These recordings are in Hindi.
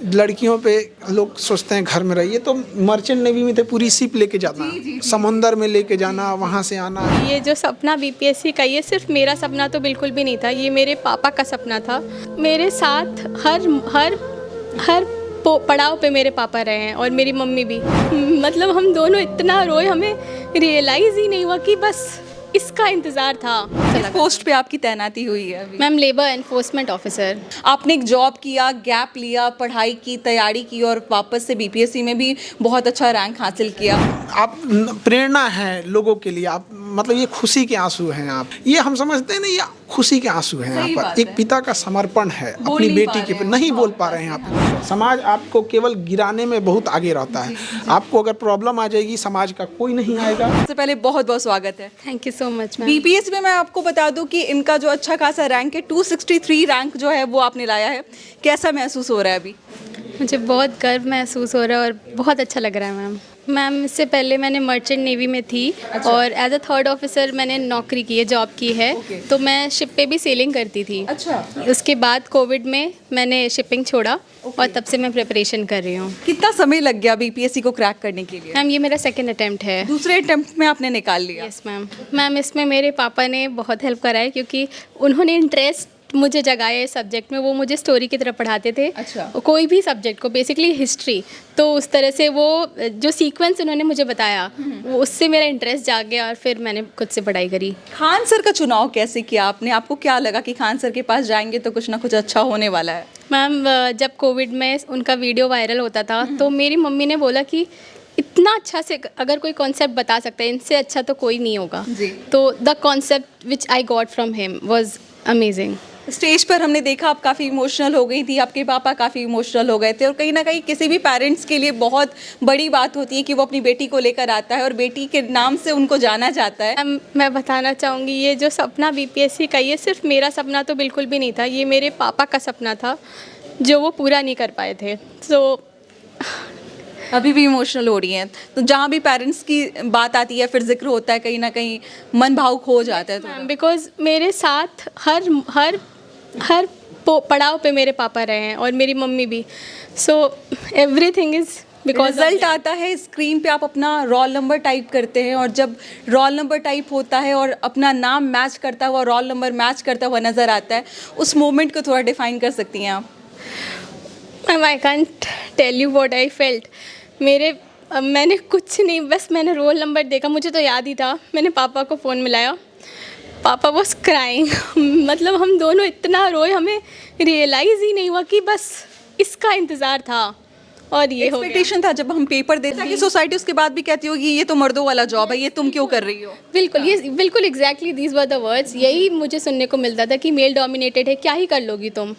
लड़कियों पे लोग सोचते हैं घर में रहिए, तो मर्चेंट नेवी में थे, पूरी शिप लेके जाना, समंदर में लेके जाना, वहाँ से आना। ये जो सपना बीपीएससी का, ये सिर्फ मेरा सपना तो बिल्कुल भी नहीं था, ये मेरे पापा का सपना था। मेरे साथ हर पड़ाव पे मेरे पापा रहे हैं और मेरी मम्मी भी। मतलब हम दोनों इतना रोए, हमें रियलाइज़ ही नहीं हुआ कि बस इसका इंतज़ार था। किस पोस्ट पे आपकी तैनाती हुई है अभी? Ma'am labour enforcement officer. आपने एक जॉब किया, गैप लिया, पढ़ाई की तैयारी की और वापस से बीपीएससी में भी बहुत अच्छा रैंक हासिल किया। आप प्रेरणा है लोगों के लिए, आप मतलब ये खुशी के आंसू हैं आप, ये हम समझते हैं ना, ये खुशी के आंसू हैं सही यहाँ बात पर। एक है। पिता का समर्पण है बोल अपनी नहीं पा बेटी के रहे पे, हैं। नहीं बोल पा रहे हैं आप। समाज आपको केवल गिराने में बहुत आगे रहता है। आपको अगर प्रॉब्लम आ जाएगी, समाज का कोई नहीं आएगा। सबसे पहले बहुत बहुत स्वागत है। Thank you so much ma'am. BPSC में मैं आपको बता दूं कि इनका जो अच्छा खासा रैंक है, 263 रैंक जो है वो आपने लाया है। कैसा महसूस हो रहा है अभी? मुझे बहुत गर्व महसूस हो रहा है और बहुत अच्छा लग रहा है मैम। मैम इससे पहले मैंने मर्चेंट नेवी में थी और एज अ थर्ड ऑफिसर मैंने नौकरी की है, जॉब की है। तो मैं शिप पे भी सेलिंग करती थी। अच्छा। उसके बाद कोविड में मैंने शिपिंग छोड़ा और तब से मैं प्रिपरेशन कर रही हूँ। कितना समय लग गया बीपीएससी को क्रैक करने के लिए? मैम ये मेरा सेकेंड अटेम्प्ट है। दूसरे अटेम्प्ट में आपने निकाल लिया? Yes ma'am. मैम इसमें मेरे पापा ने बहुत हेल्प करा है क्योंकि उन्होंने इंटरेस्ट मुझे जगाया इस सब्जेक्ट में। वो मुझे स्टोरी की तरफ पढ़ाते थे। अच्छा। कोई भी सब्जेक्ट को, बेसिकली हिस्ट्री, तो उस तरह से वो जो सीक्वेंस उन्होंने मुझे बताया, वो उससे मेरा इंटरेस्ट जाग गया और फिर मैंने खुद से पढ़ाई करी। खान सर का चुनाव कैसे किया आपने? आपको क्या लगा कि खान सर के पास जाएंगे तो कुछ ना कुछ अच्छा होने वाला है? मैम जब कोविड में उनका वीडियो वायरल होता था तो मेरी मम्मी ने बोला कि इतना अच्छा से अगर कोई कॉन्सेप्ट बता सकता है, इनसे अच्छा तो कोई नहीं होगा। जी। तो the concept which I got from him was amazing. Stage पर हमने देखा आप काफ़ी इमोशनल हो गई थी, आपके पापा काफ़ी इमोशनल हो गए थे और कहीं ना कहीं किसी भी पेरेंट्स के लिए बहुत बड़ी बात होती है कि वो अपनी बेटी को लेकर आता है और बेटी के नाम से उनको जाना जाता है। मैं बताना चाहूँगी, ये जो सपना बीपीएससी का, ये सिर्फ मेरा सपना तो बिल्कुल भी नहीं था, ये मेरे पापा का सपना था जो वो पूरा नहीं कर पाए थे। सो अभी भी इमोशनल हो रही हैं। तो जहाँ भी पेरेंट्स की बात आती है फिर जिक्र होता है, कहीं ना कहीं मन भावुक हो जाता है थोड़ा। बिकॉज मेरे साथ हर पड़ाव पे मेरे पापा रहे हैं और मेरी मम्मी भी। So everything is because result आता है, स्क्रीन पे आप अपना रोल नंबर टाइप करते हैं और जब रोल नंबर टाइप होता है और अपना नाम मैच करता हुआ, रोल नंबर मैच करता हुआ नज़र आता है, उस मोमेंट को थोड़ा डिफाइन कर सकती हैं आप? Ma'am I can't tell you what I felt. मैंने कुछ नहीं, बस मैंने रोल नंबर देखा, मुझे तो याद ही था। मैंने पापा को फ़ोन मिलाया, पापा वाज क्राइंग। मतलब हम दोनों इतना रोए, हमें रियलाइज़ ही नहीं हुआ कि बस इसका इंतज़ार था और ये हो गया। एक्सपेक्टेशन था जब हम पेपर देते कि सोसाइटी उसके बाद भी कहती होगी ये तो मर्दों वाला जॉब है, ये तुम क्यों कर रही हो? बिल्कुल, ये बिल्कुल exactly these were the words. यही मुझे सुनने को मिलता था कि मेल डोमिनेटेड है, क्या ही कर लोगी तुम।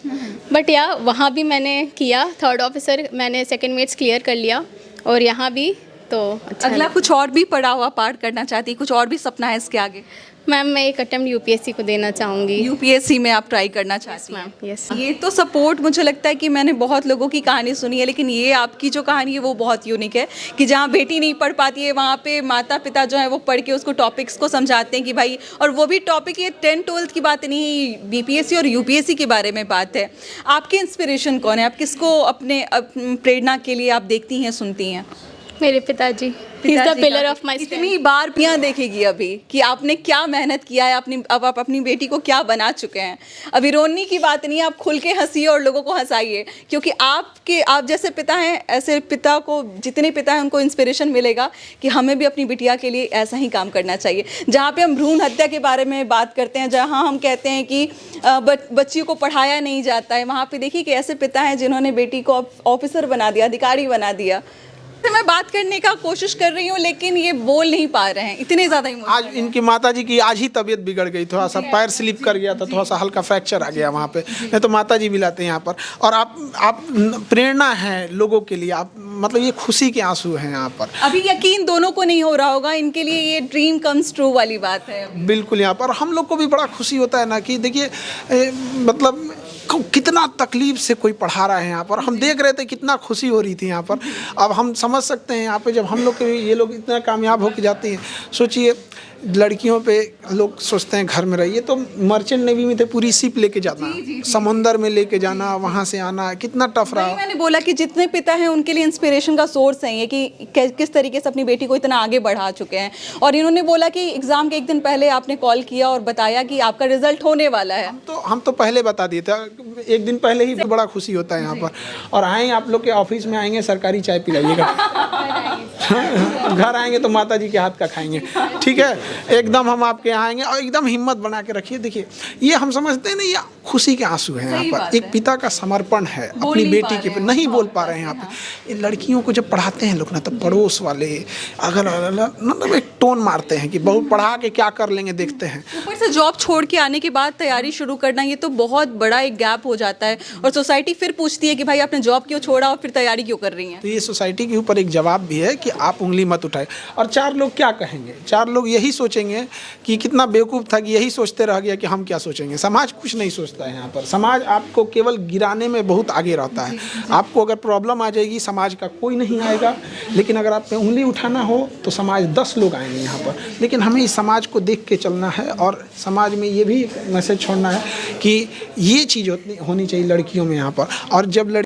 बट या वहाँ भी मैंने किया, थर्ड ऑफिसर मैंने सेकेंड मेट्स क्लियर कर लिया और यहाँ भी तो अच्छा। अगला कुछ और भी पढ़ा हुआ पार्ट करना चाहती है? कुछ और भी सपना है इसके आगे? मैम मैं एक अटेम्प्ट यूपीएससी को देना चाहूँगी। यूपीएससी में आप ट्राई करना चाहती हैं? Ma'am yes. ये तो सपोर्ट, मुझे लगता है कि मैंने बहुत लोगों की कहानी सुनी है, लेकिन ये आपकी जो कहानी है वो बहुत यूनिक है कि जहाँ बेटी नहीं पढ़ पाती है वहाँ पे माता पिता जो है वो पढ़ के उसको टॉपिक्स को समझाते हैं कि भाई, और वो भी टॉपिक ये 10th-12th की बात नहीं, बीपीएससी और यूपीएससी के बारे में बात है। आपकी इंस्पिरेशन कौन है? आप किसको अपने प्रेरणा के लिए आप देखती हैं, सुनती हैं? मेरे पिताजी, he is the pillar of my. इतनी बार पियाँ देखेगी अभी कि आपने क्या मेहनत किया है, अब आप अपनी बेटी को क्या बना चुके हैं। अभी रोनी की बात नहीं है, आप खुल के हंसिए और लोगों को हंसाइए, क्योंकि आप जैसे पिता हैं, ऐसे पिता को, जितने पिता हैं उनको इंस्पिरेशन मिलेगा कि हमें भी अपनी बिटिया के लिए ऐसा ही काम करना चाहिए। जहाँ पे हम भ्रूण हत्या के बारे में बात करते हैं, जहाँ हम कहते हैं कि बच्चियों को पढ़ाया नहीं जाता है, वहाँ पे देखिए कि ऐसे पिता हैं जिन्होंने बेटी को ऑफिसर बना दिया, अधिकारी बना दिया। तो मैं बात करने का कोशिश कर रही हूँ लेकिन ये बोल नहीं पा रहे हैं, इतने ज़्यादा आज इनकी माताजी की आज ही तबीयत बिगड़ गई, थोड़ा सा पैर स्लिप कर गया था, थोड़ा सा हल्का फ्रैक्चर आ गया वहाँ पे। नहीं तो माताजी भी लाते हैं यहाँ पर। और आप प्रेरणा है लोगों के लिए, आप मतलब ये खुशी के आंसू हैं यहाँ पर। अभी यकीन दोनों को नहीं हो रहा होगा, इनके लिए ये ड्रीम कम्स ट्रू वाली बात है। बिल्कुल यहाँ पर हम लोग को भी बड़ा खुशी होता है ना कि देखिए मतलब कितना तकलीफ से कोई पढ़ा रहा है यहाँ पर। हम देख रहे थे कितना खुशी हो रही थी यहाँ पर। अब हम समझ सकते हैं यहाँ पे जब हम लोग के ये लोग इतना कामयाब होकर जाते हैं, सोचिए लड़कियों पे लोग सोचते हैं घर में रहिए, तो मर्चेंट नेवी में थे, पूरी शिप लेके जाना, समुंदर में लेके जाना, वहाँ से आना, कितना टफ रहा। मैंने बोला कि जितने पिता हैं उनके लिए इंस्पिरेशन का सोर्स है ये कि किस तरीके से अपनी बेटी को इतना आगे बढ़ा चुके हैं। और इन्होंने बोला कि एग्जाम के एक दिन पहले आपने कॉल किया और बताया कि आपका रिजल्ट होने वाला है। हम तो पहले बता दिए थे, एक दिन पहले ही बड़ा खुशी होता है यहाँ पर। और आए आप लोग के ऑफिस में आएंगे, सरकारी चाय पिलाइएगा। घर आएंगे तो माता जी के हाथ का खाएंगे, ठीक है। एकदम हम आपके यहाँ आएंगे और एकदम हिम्मत बना के रखिए। देखिए ये हम समझते हैं ना, ये खुशी के आंसू हैं यहाँ पर, एक पिता का समर्पण है अपनी बेटी के, नहीं बोल पा रहे हैं यहाँ पे। ये लड़कियों को जब पढ़ाते हैं लोग ना, तो पड़ोस वाले अगर मतलब एक टोन मारते हैं कि बहू पढ़ा के क्या कर लेंगे, देखते हैं। ऊपर से जॉब छोड़ के आने के बाद तैयारी शुरू करना, ये तो बहुत बड़ा एक गैप हो जाता है। और सोसाइटी फिर पूछती है कि भाई आपने जॉब क्यों छोड़ा और फिर तैयारी क्यों कर रही हैं। तो ये सोसाइटी के ऊपर एक जवाब भी है कि आप उंगली मत उठाए। और चार लोग क्या कहेंगे, चार लोग यही सोचेंगे कि कितना बेवकूफ़ था कि यही सोचते रह गया कि हम क्या सोचेंगे। समाज कुछ नहीं सोचता है यहाँ पर, समाज आपको केवल गिराने में बहुत आगे रहता है। आपको अगर प्रॉब्लम आ जाएगी, समाज का कोई नहीं आएगा, लेकिन अगर आप पे उंगली उठाना हो तो समाज 10 लोग आएंगे यहाँ पर। लेकिन हमें इस समाज को देख के चलना है और समाज में ये भी मैसेज छोड़ना है कि ये चीज़ होनी चाहिए लड़कियों में यहाँ पर। और जब